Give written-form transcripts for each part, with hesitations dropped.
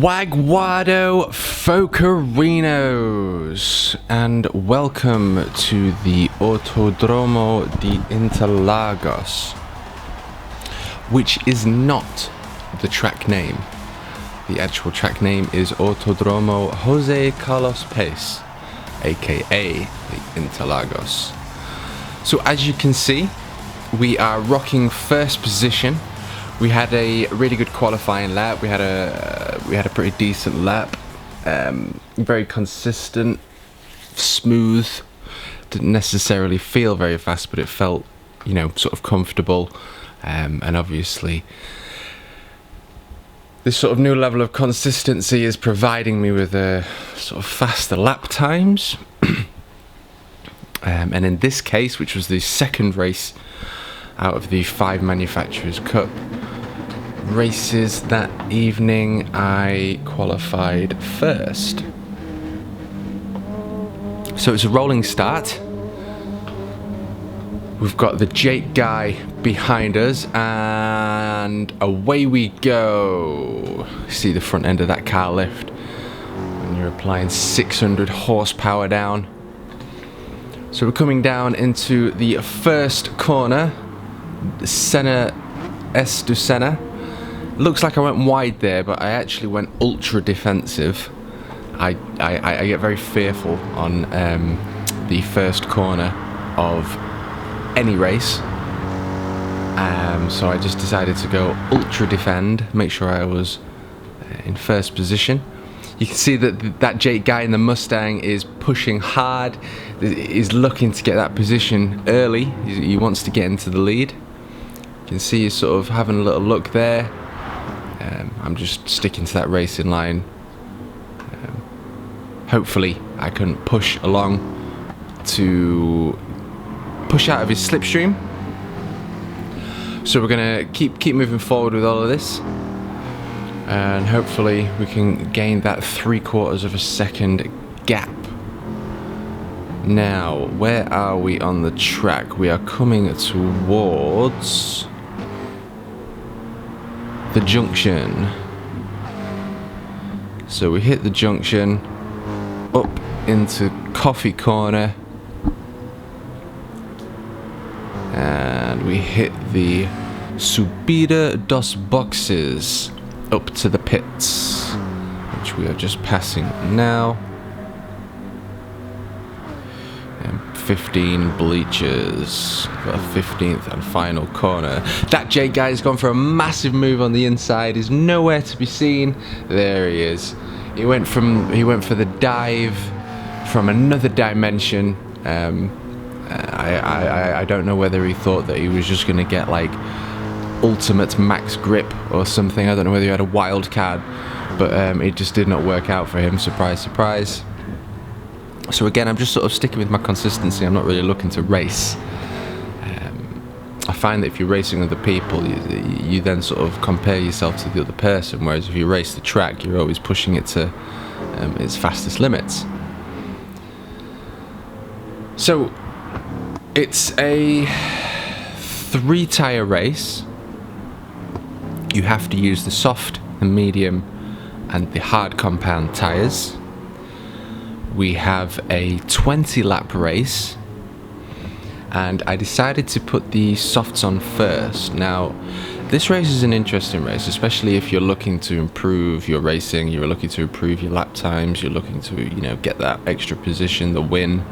Wagwado Focarinos, and welcome to the Autodromo de Interlagos, which is not the track name. The actual track name is Autodromo Jose Carlos Pace, aka the Interlagos. So as you can see, we are rocking first position. We had a really good qualifying lap. We had a pretty decent lap. Very consistent, smooth. Didn't necessarily feel very fast, but it felt, sort of comfortable. And obviously, this sort of new level of consistency is providing me with a sort of faster lap times. And in this case, which was the second race out of the 5 Manufacturers' Cup races that evening, I qualified first. So it's a rolling start. We've got the Jake guy behind us, and away we go. See the front end of that car lift when you're applying 600 horsepower down. So we're coming down into the first corner, Senna S du Senna. Looks like I went wide there, but I actually went ultra defensive. I get very fearful on the first corner of any race. So I just decided to go ultra defend, make sure I was in first position. You can see that Jake guy in the Mustang is pushing hard. He's looking to get that position early. He wants to get into the lead. You can see he's sort of having a little look there. I'm just sticking to that racing line. Hopefully I can push along to push out of his slipstream. So we're gonna keep moving forward with all of this, and hopefully we can gain that 3/4 of a second gap. Now, where are we on the track? We are coming towards the junction. So we hit the junction, up into Coffee Corner, and we hit the Subida dos Boxes up to the pits, which we are just passing now. 15 bleachers for the 15th and final corner. That Jake guy's gone for a massive move on the inside. He's nowhere to be seen. There he is. He went for the dive from another dimension. I don't know whether he thought that he was just gonna get like ultimate max grip or something. I don't know whether he had a wild card, but it just did not work out for him. Surprise, surprise. So again, I'm just sort of sticking with my consistency. I'm not really looking to race. I find that if you're racing other people, you then sort of compare yourself to the other person, whereas if you race the track, you're always pushing it to its fastest limits. So it's a 3-tyre race. You have to use the soft, the medium, and the hard compound tyres. We have a 20-lap race, and I decided to put the softs on first. Now, this race is an interesting race, especially if you're looking to improve your racing, you're looking to improve your lap times, you're looking to, get that extra position, the win.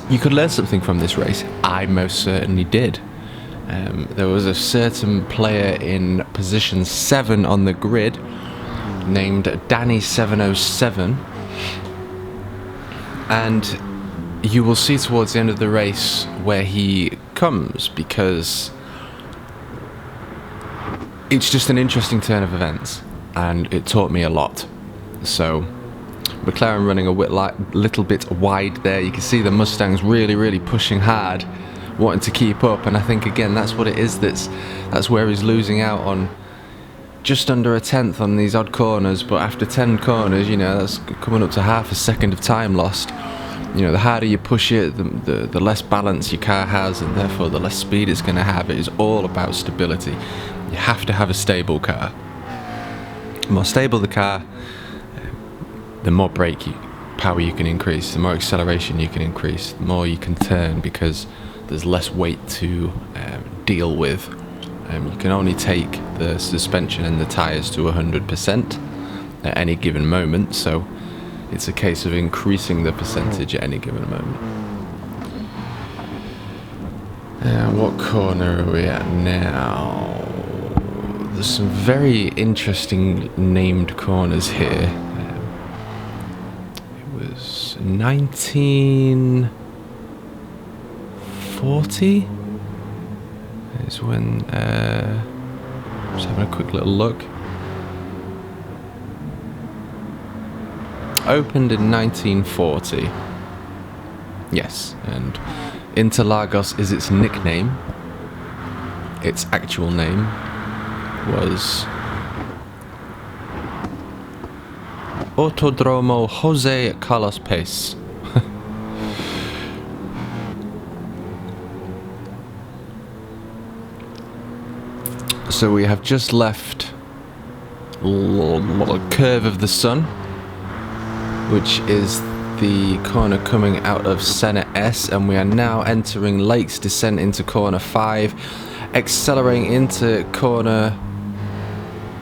You could learn something from this race. I most certainly did. There was a certain player in position 7 on the grid named Danny707, and you will see towards the end of the race where he comes, because it's just an interesting turn of events and it taught me a lot. So McLaren running a little bit wide there. You can see the Mustang's really pushing hard, wanting to keep up, and I think again that's what it is. That's where he's losing out on just under a tenth on these odd corners, but after 10 corners, that's coming up to half a second of time lost. The harder you push it, the less balance your car has, and therefore the less speed it's going to have. It is all about stability. You have to have a stable car. The more stable the car, the more brake power you can increase, the more acceleration you can increase, the more you can turn, because there's less weight to deal with. You can only take the suspension and the tyres to 100% at any given moment, so it's a case of increasing the percentage at any given moment. What corner are we at now? There's some very interesting named corners here. It was 1940 is when, just having a quick little look. Opened in 1940. Yes, and Interlagos is its nickname. Its actual name was Autodromo Jose Carlos Pace. So we have just left little curve of the sun, which is the corner coming out of Senna S, and we are now entering Lakes Descent into corner 5, accelerating into corner,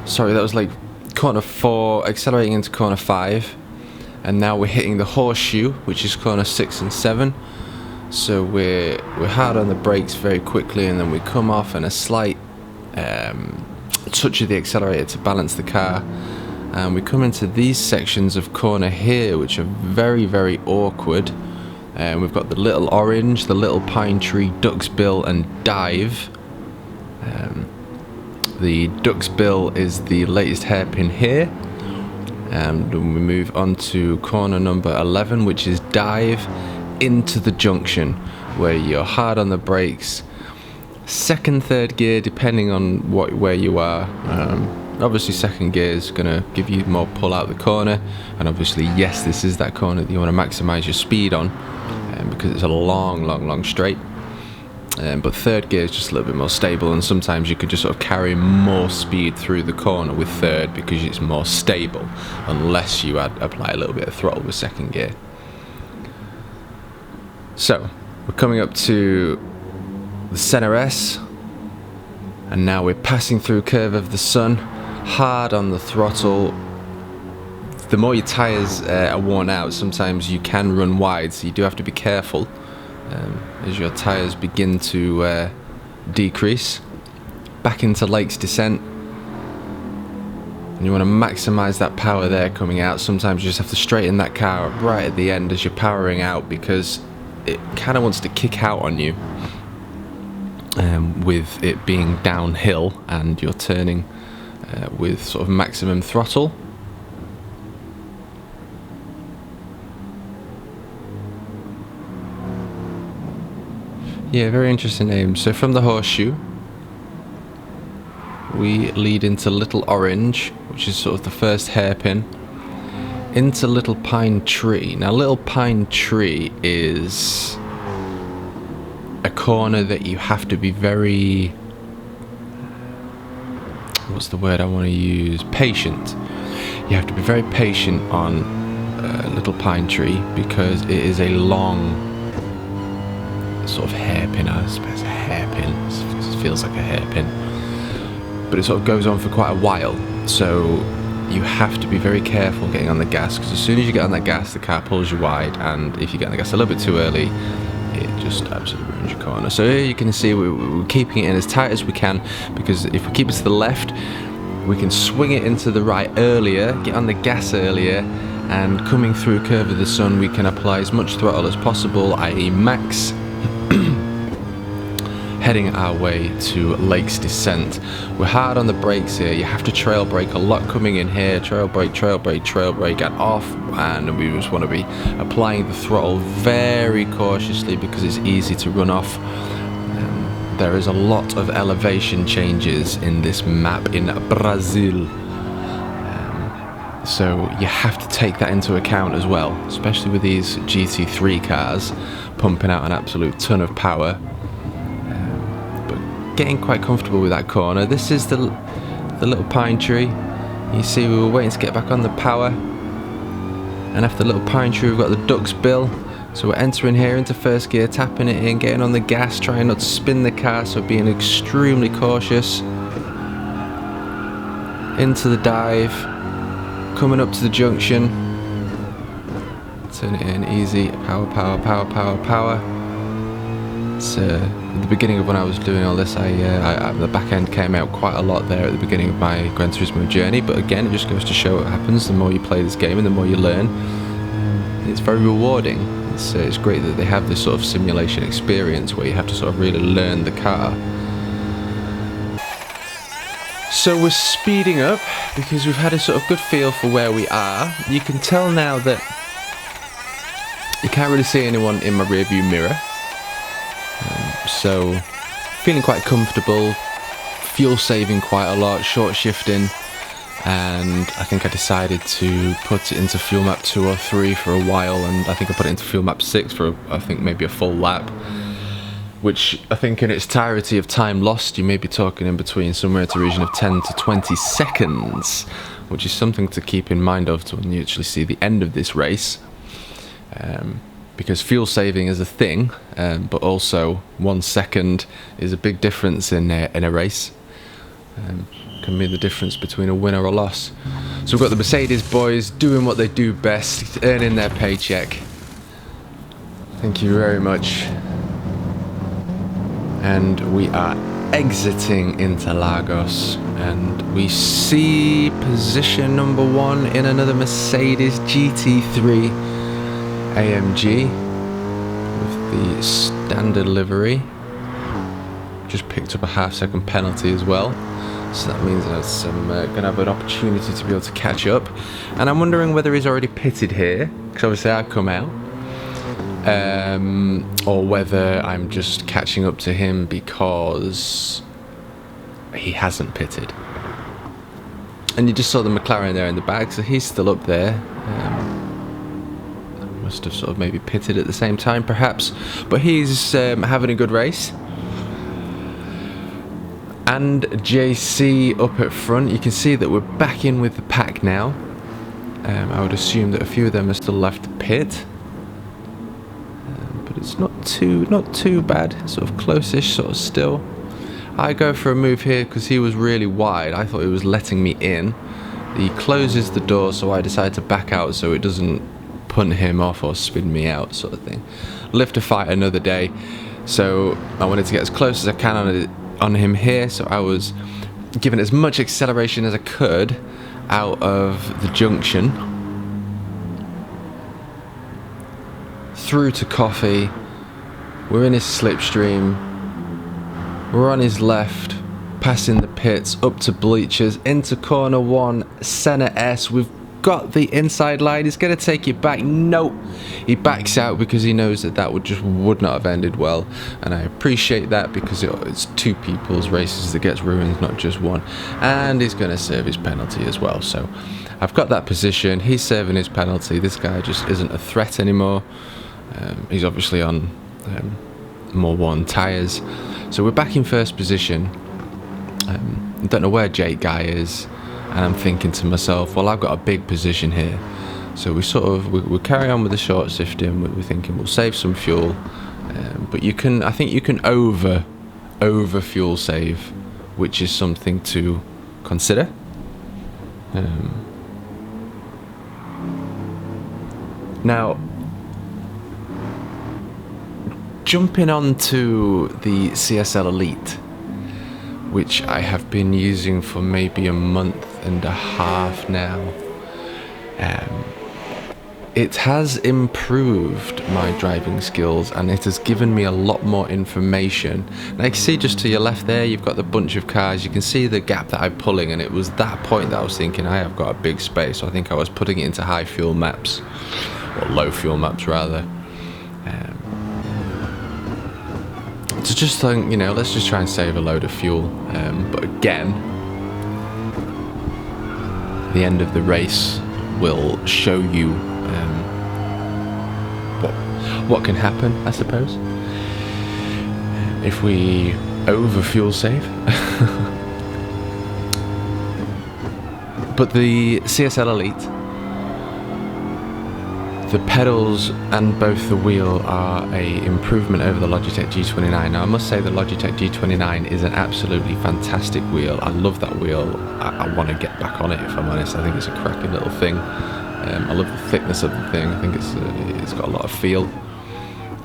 sorry, that was like corner 4, accelerating into corner 5, and now we're hitting the horseshoe, which is corner 6 and 7. So we're hard on the brakes very quickly, and then we come off, and a slight touch of the accelerator to balance the car. And we come into these sections of corner here, which are very, very awkward. We've got the little orange, the little pine tree, duck's bill, and dive. The duck's bill is the latest hairpin here. And we move on to corner number 11, which is dive into the junction, where you're hard on the brakes. Second, third gear, depending on where you are. Obviously second gear is going to give you more pull out the corner, and obviously yes, this is that corner that you want to maximise your speed on, because it's a long straight. But third gear is just a little bit more stable, and sometimes you could just sort of carry more speed through the corner with third because it's more stable, unless you apply a little bit of throttle with second gear. So we're coming up to the Senna S, and now we're passing through curve of the sun, hard on the throttle. The more your tyres are worn out, sometimes you can run wide, so you do have to be careful as your tyres begin to decrease. Back into Lakes Descent, and you want to maximise that power there coming out. Sometimes you just have to straighten that car up right at the end as you're powering out, because it kind of wants to kick out on you. With it being downhill and you're turning with sort of maximum throttle. Yeah, very interesting name. So from the horseshoe, we lead into Little Orange, which is sort of the first hairpin, into Little Pine Tree. Now, Little Pine Tree is a corner that you have to be very, what's the word I want to use, patient. You have to be very patient on Little Pine Tree, because it is a long sort of hairpin. I suppose a hairpin, it feels like a hairpin, but it sort of goes on for quite a while, so you have to be very careful getting on the gas, because as soon as you get on that gas, the car pulls you wide, and if you get on the gas a little bit too early, it just absolutely ruins your corner. So here you can see we're keeping it in as tight as we can, because if we keep it to the left, we can swing it into the right earlier, get on the gas earlier, and coming through curve of the sun, we can apply as much throttle as possible, i.e. max, heading our way to Lakes Descent. We're hard on the brakes here. You have to trail brake a lot coming in here. Trail brake, and off. And we just want to be applying the throttle very cautiously, because it's easy to run off. There is a lot of elevation changes in this map in Brazil. So you have to take that into account as well, especially with these GT3 cars pumping out an absolute ton of power. Getting quite comfortable with that corner. This is the Little Pine Tree. You see we were waiting to get back on the power, and after the little pine tree we've got the duck's bill. So we're entering here into first gear, tapping it in, getting on the gas, trying not to spin the car, so being extremely cautious. Into the dive, coming up to the junction, turn it in, easy, power, power, power, power, power. It's at the beginning of when I was doing all this, the back end came out quite a lot there at the beginning of my Gran Turismo journey, but again it just goes to show what happens the more you play this game and the more you learn. It's very rewarding. It's great that they have this sort of simulation experience where you have to sort of really learn the car. So we're speeding up because we've had a sort of good feel for where we are. You can tell now that you can't really see anyone in my rearview mirror. So feeling quite comfortable, fuel saving quite a lot, short shifting, and I think I decided to put it into fuel map 2 or 3 for a while, and I think I put it into fuel map 6 for I think maybe a full lap, which I think in its entirety of time lost you may be talking in between somewhere at the region of 10 to 20 seconds, which is something to keep in mind of when you actually see the end of this race. Because fuel saving is a thing, but also 1 second is a big difference in a race. Can be the difference between a win or a loss. So we've got the Mercedes boys doing what they do best, earning their paycheck. Thank you very much. And we are exiting Interlagos, and we see position number 1 in another Mercedes GT3 AMG with the standard livery. Just picked up a half-second penalty as well, so that means I'm going to have an opportunity to be able to catch up. And I'm wondering whether he's already pitted here, because obviously I've come out, or whether I'm just catching up to him because he hasn't pitted. And you just saw the McLaren there in the back, so he's still up there. Must have sort of maybe pitted at the same time perhaps, but he's having a good race. And JC up at front, you can see that we're back in with the pack now. I would assume that a few of them are still left to pit, but it's not too bad, sort of close-ish sort of still. I go for a move here because he was really wide. I thought he was letting me in. He closes the door, so I decide to back out so it doesn't punt him off or spin me out, sort of thing. Live to fight another day, so I wanted to get as close as I can on him here, so I was giving as much acceleration as I could out of the junction through to Coffee. We're in his slipstream, we're on his left, passing the pits, up to bleachers, into corner 1, Senna S. We've got the inside line. He's going to take it back. Nope. He backs out because he knows that would not have ended well, and I appreciate that because it's 2 people's races that gets ruined, not just 1. And he's going to serve his penalty as well. So I've got that position. He's serving his penalty. This guy just isn't a threat anymore. He's obviously on more worn tyres. So we're back in first position. I don't know where Jake Guy is. And I'm thinking to myself, well, I've got a big position here. So we carry on with the short shifting. We're thinking we'll save some fuel, but I think you can over fuel save, which is something to consider. Now, jumping onto the CSL Elite, which I have been using for maybe a month and a half now. It has improved my driving skills, and it has given me a lot more information. Now you can see just to your left there, you've got the bunch of cars. You can see the gap that I'm pulling, and it was that point that I was thinking I have got a big space. So I think I was putting it into high fuel maps, or low fuel maps rather. So just think, let's just try and save a load of fuel. But again, the end of the race will show you what can happen, I suppose, if we over fuel save. But the CSL Elite, the pedals and both the wheel are a improvement over the Logitech G29. Now I must say the Logitech G29 is an absolutely fantastic wheel. I love that wheel. I want to get back on it, if I'm honest. I think it's a cracking little thing. I love the thickness of the thing. I think it's got a lot of feel.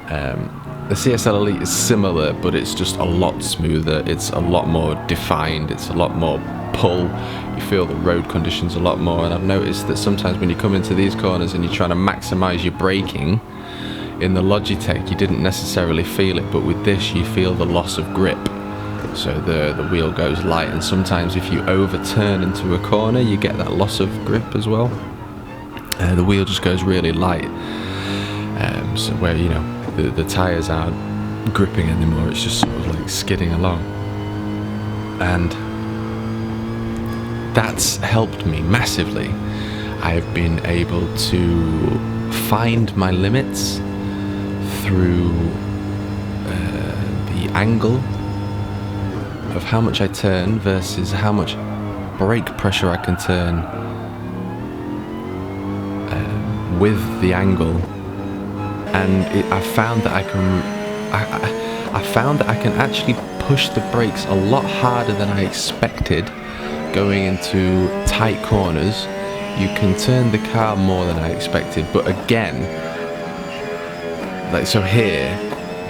The CSL Elite is similar, but it's just a lot smoother. It's a lot more defined. It's a lot more pull. You feel the road conditions a lot more, and I've noticed that sometimes when you come into these corners and you're trying to maximize your braking in the Logitech, you didn't necessarily feel it, but with this you feel the loss of grip. So the wheel goes light, and sometimes if you overturn into a corner you get that loss of grip as well. The wheel just goes really light, so where, you know, the tires aren't gripping anymore, it's just sort of like skidding along. And that's helped me massively. I've been able to find my limits through the angle of how much I turn versus how much brake pressure I can turn with the angle. And I found that I found that I can actually push the brakes a lot harder than I expected. Going into tight corners, you can turn the car more than I expected. But again, like so here,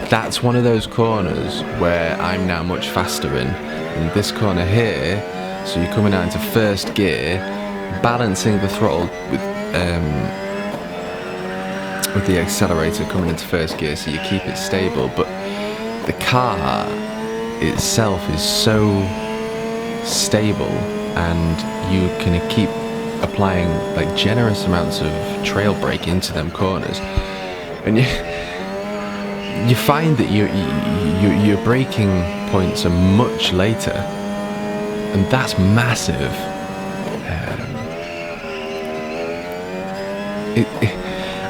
that's one of those corners where I'm now much faster in. And this corner here, so you're coming out into first gear, balancing the throttle with the accelerator coming into first gear, so you keep it stable. But the car itself is so stable, and you can keep applying like generous amounts of trail brake into them corners, and you find that your braking points are much later, and that's massive.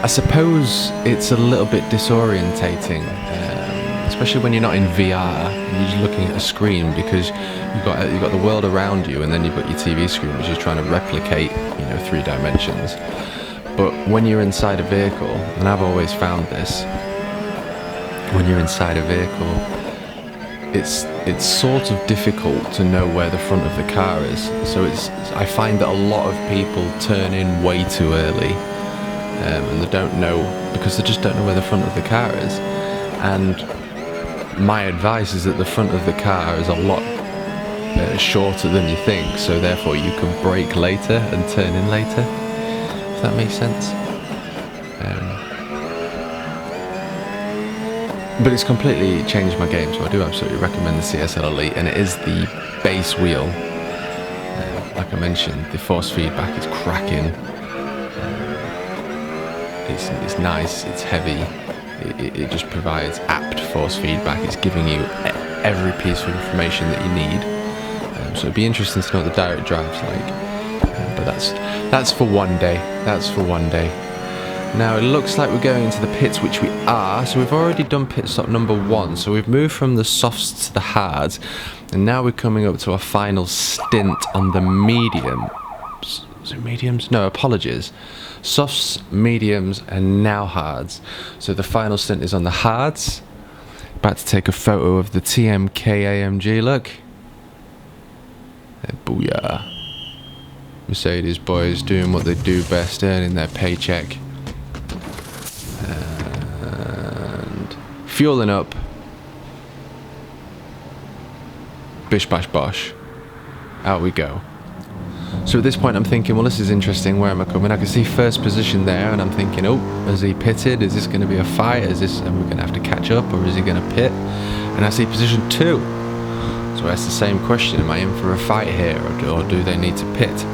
I suppose it's a little bit disorientating, especially when you're not in VR and you're just looking at a screen, because you've got the world around you, and then you've got your TV screen which is trying to replicate, you know, 3 dimensions. But when you're inside a vehicle, and I've always found this, when you're inside a vehicle, it's sort of difficult to know where the front of the car is. So I find that a lot of people turn in way too early, and they don't know, because they just don't know where the front of the car is. And my advice is that the front of the car is a lot shorter than you think, so therefore you can brake later and turn in later, if that makes sense. But it's completely changed my game, so I do absolutely recommend the CSL Elite, and it is the base wheel. Like I mentioned, the force feedback is cracking. It's nice, it's heavy, it just provides apt force feedback. It's giving you every piece of information that you need. So it'd be interesting to know what the direct drive's like. But that's for one day. That's for one day. Now it looks like we're going into the pits, which we are. So we've already done pit stop number 1. So we've moved from the softs to the hards, and now we're coming up to our final stint on the mediums. Is it mediums? No, apologies. Softs, mediums, and now hards. So the final stint is on the hards. About to take a photo of the TMK AMG, look. Booyah. Mercedes boys doing what they do best, earning their paycheck. And fueling up. Bish bash bosh. Out we go. So at this point I'm thinking, well, this is interesting, where am I coming? I can see first position there, and I'm thinking, oh, has he pitted? Is this going to be a fight? Are we going to have to catch up, or is he going to pit? And I see position 2. So I ask the same question, am I in for a fight here, or do they need to pit?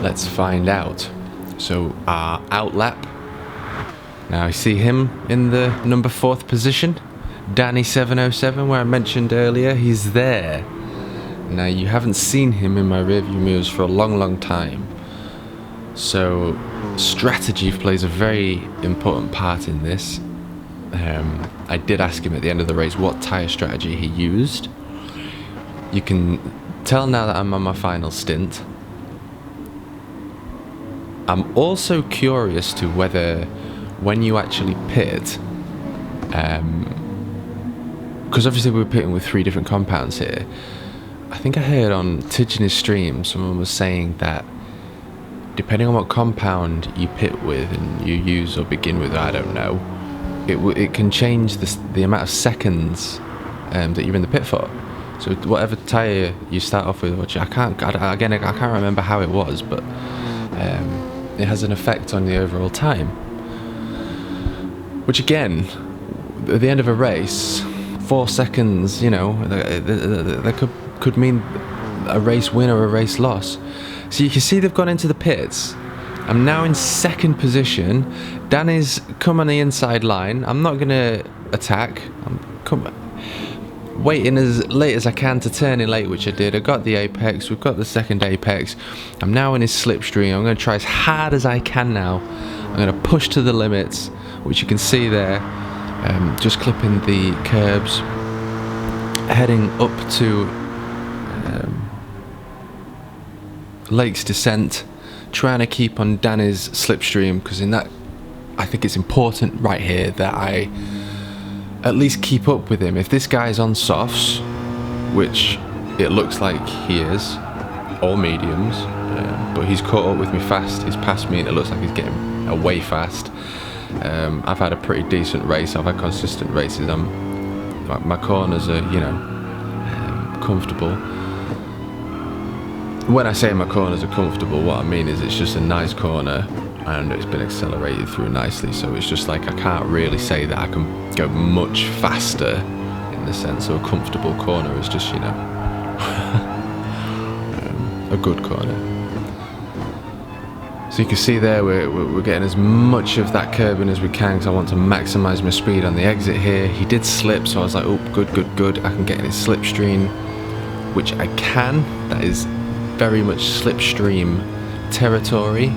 Let's find out. So our outlap. Now I see him in the number 4th position. Danny 707, where I mentioned earlier, he's there. Now you haven't seen him in my rearview mirrors for a long time, so strategy plays a very important part in this. I did ask him at the end of the race what tyre strategy he used. You can tell now that I'm on my final stint, I'm also curious to whether when you actually pit, because obviously we're pitting with 3 different compounds here. I think I heard on Tidgeon's stream someone was saying that depending on what compound you pit with and you use or begin with, I don't know, it can change the amount of seconds that you're in the pit for. So whatever tyre you start off with, which I can't remember how it was, but it has an effect on the overall time. Which again, at the end of a race, 4 seconds, you know, that could mean a race win or a race loss. So you can see they've gone into the pits. I'm now in 2nd position. Danny's come on the inside line. I'm not going to attack. I'm waiting as late as I can to turn in late, which I did. I got the apex. We've got the 2nd apex. I'm now in his slipstream. I'm going to try as hard as I can now. I'm going to push to the limits, which you can see there. Just clipping the curbs. Heading up to Lake's Descent. Trying to keep on Danny's slipstream, because in that, I think it's important right here that I at least keep up with him. If this guy's on softs, which it looks like he is, or mediums, but he's caught up with me fast. He's passed me and it looks like he's getting away fast. I've had a pretty decent race. I've had consistent races. My corners are, you know, comfortable. When I say my corners are comfortable, what I mean is it's just a nice corner and it's been accelerated through nicely, so it's just like I can't really say that I can go much faster in the sense of a comfortable corner. It's just, you know, a good corner. So you can see there we're getting as much of that curb in as we can, because I want to maximise my speed on the exit here. He did slip, so I was like, oh, good, I can get in his slipstream, which I can. That is very much slipstream territory.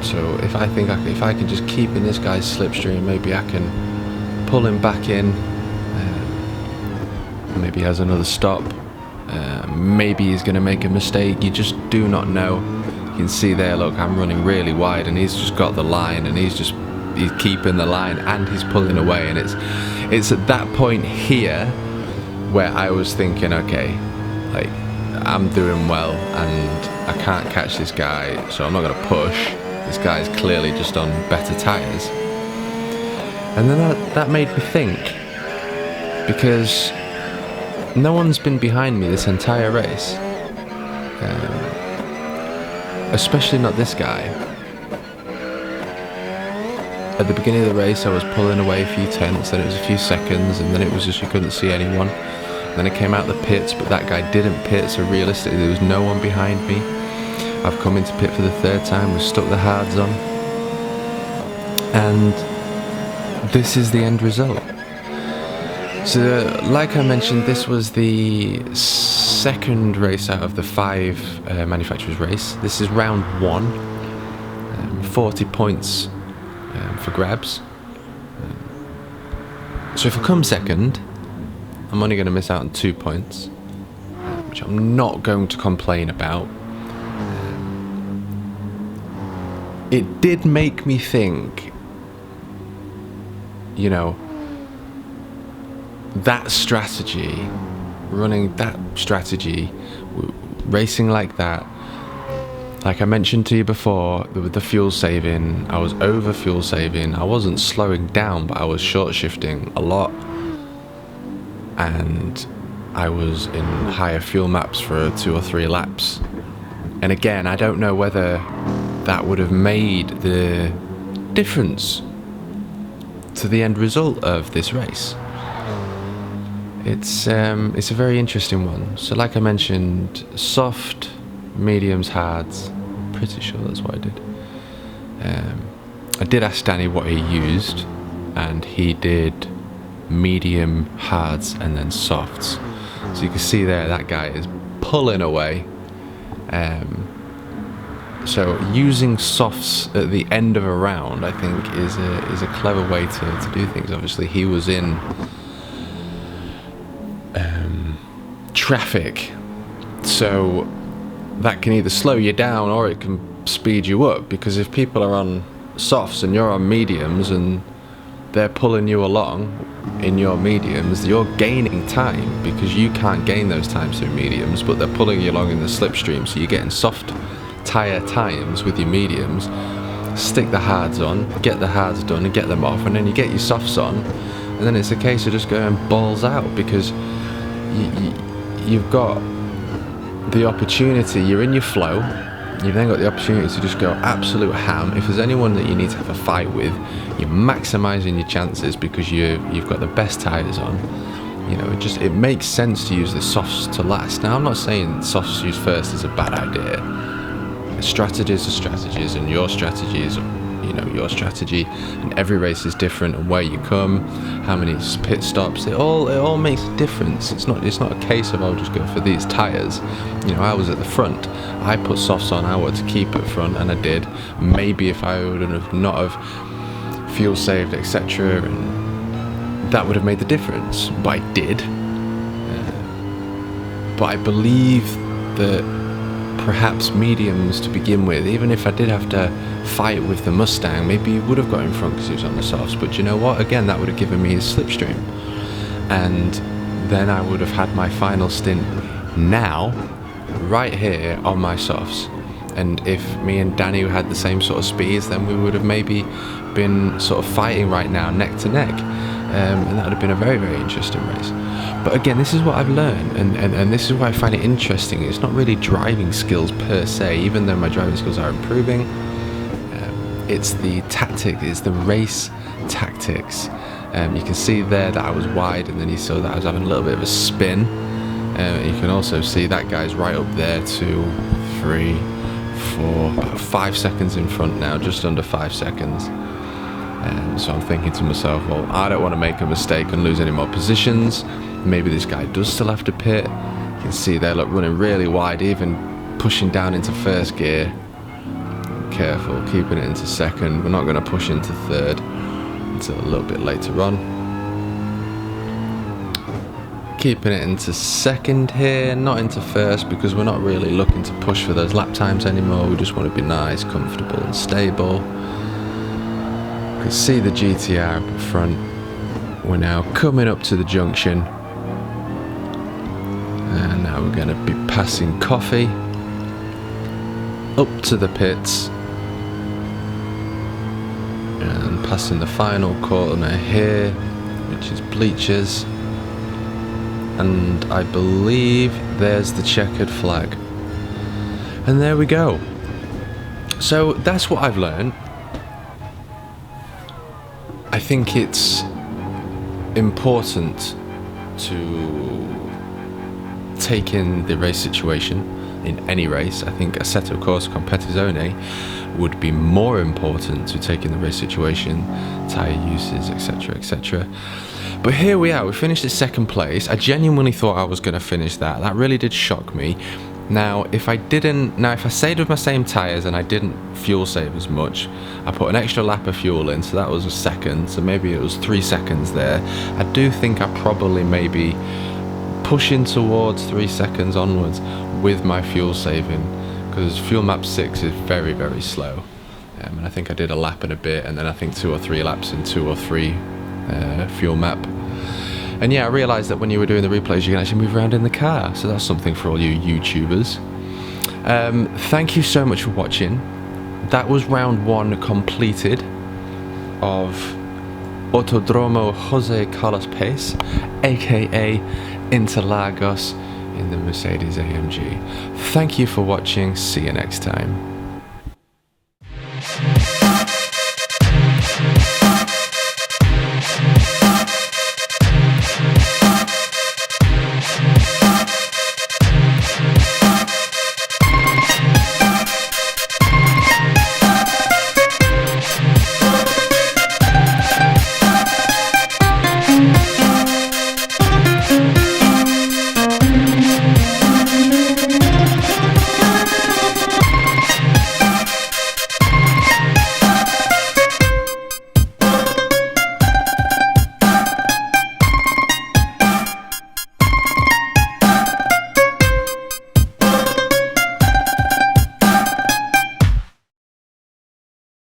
So if I can just keep in this guy's slipstream, maybe I can pull him back in. Maybe he has another stop. Maybe he's going to make a mistake. You just do not know. You can see there, look, I'm running really wide and he's just got the line and he's keeping the line and he's pulling away. And it's at that point here where I was thinking, okay, like, I'm doing well and I can't catch this guy, so I'm not going to push. This guy's clearly just on better tyres. And then that made me think, because no one's been behind me this entire race, especially not this guy. At the beginning of the race I was pulling away a few tenths, then it was a few seconds, and then it was just you couldn't see anyone. Then I came out the pits, but that guy didn't pit, so realistically there was no one behind me. I've come into pit for the 3rd time, we've stuck the hards on, and this is the end result. So like I mentioned, this was the 2nd race out of the 5 manufacturers race. This is round 1, 40 points for grabs. So if I come 2nd, I'm only going to miss out on 2 points, which I'm not going to complain about. It did make me think, you know, that strategy, running that strategy, racing like that, like I mentioned to you before, with the fuel saving, I was over fuel saving. I wasn't slowing down, but I was short shifting a lot. And I was in higher fuel maps for 2 or 3 laps. And again, I don't know whether that would have made the difference to the end result of this race. It's a very interesting one. So like I mentioned, soft, mediums, hards. I'm pretty sure that's what I did. I did ask Danny what he used, and he did medium, hards, and then softs. So you can see there that guy is pulling away. So using softs at the end of a round, I think, is a clever way to do things. Obviously, he was in traffic, so that can either slow you down or it can speed you up, because if people are on softs and you're on mediums and they're pulling you along in your mediums, you're gaining time because you can't gain those times through mediums, but they're pulling you along in the slipstream, so you're getting soft tyre times with your mediums. Stick the hards on, get the hards done and get them off, and then you get your softs on, and then it's a case of just going balls out, because you've got the opportunity, you're in your flow, you've then got the opportunity to just go absolute ham. If there's anyone that you need to have a fight with, you're maximising your chances because you've got the best tyres on. You know, it makes sense to use the softs to last. Now, I'm not saying softs used first is a bad idea. Strategies are strategies, and your strategy is, you know, your strategy, and every race is different, and where you come, how many pit stops, it all makes a difference. It's not a case of I'll just go for these tyres. You know, I was at the front, I put softs on, I wanted to keep at front, and I did. Maybe if I would have not have fuel saved, etc., and that would have made the difference, but I did. But I believe that perhaps mediums to begin with, even if I did have to fight with the Mustang, maybe he would have got in front because he was on the softs, but you know what, again, that would have given me his slipstream, and then I would have had my final stint now, right here on my softs. And if me and Danny had the same sort of speeds, then we would have maybe been sort of fighting right now, neck to neck, and that would have been a very, very interesting race. But again, this is what I've learned, and this is why I find it interesting. It's not really driving skills per se, even though my driving skills are improving. It's the tactic, it's the race tactics. You can see there that I was wide, and then you saw that I was having a little bit of a spin. You can also see that guy's right up there, 2, 3, 4, about 5 seconds in front now, just under 5 seconds. So I'm thinking to myself, well, I don't want to make a mistake and lose any more positions. Maybe this guy does still have to pit. You can see there, look, running really wide, even pushing down into first gear. Careful, keeping it into second. We're not going to push into third until a little bit later on. Keeping it into second here, not into first, because we're not really looking to push for those lap times anymore. We just want to be nice, comfortable and stable. You can see the GTR up in front. We're now coming up to the junction, and now we're going to be passing Coffee up to the pits and passing the final corner here, which is bleachers, and I believe there's the checkered flag, and there we go. So that's what I've learned. I think it's important to take in the race situation in any race. I think Assetto Corsa Competizione would be more important to take in the race situation, tyre uses, etc, etc. But here we are, we finished at second place. I genuinely thought I was going to finish that. That really did shock me. Now, if I stayed with my same tyres and I didn't fuel save as much, I put an extra lap of fuel in, so that was a second, so maybe it was 3 seconds there. I do think I probably maybe pushing towards 3 seconds onwards with my fuel saving, because fuel map 6 is very, very slow. And I think I did a lap and a bit, and then I think 2 or 3 laps in 2 or 3 fuel map. And yeah, I realised that when you were doing the replays, you can actually move around in the car. So that's something for all you YouTubers. Thank you so much for watching. That was round 1 completed of Autodromo Jose Carlos Pace, aka Interlagos in the Mercedes AMG. Thank you for watching. See you next time.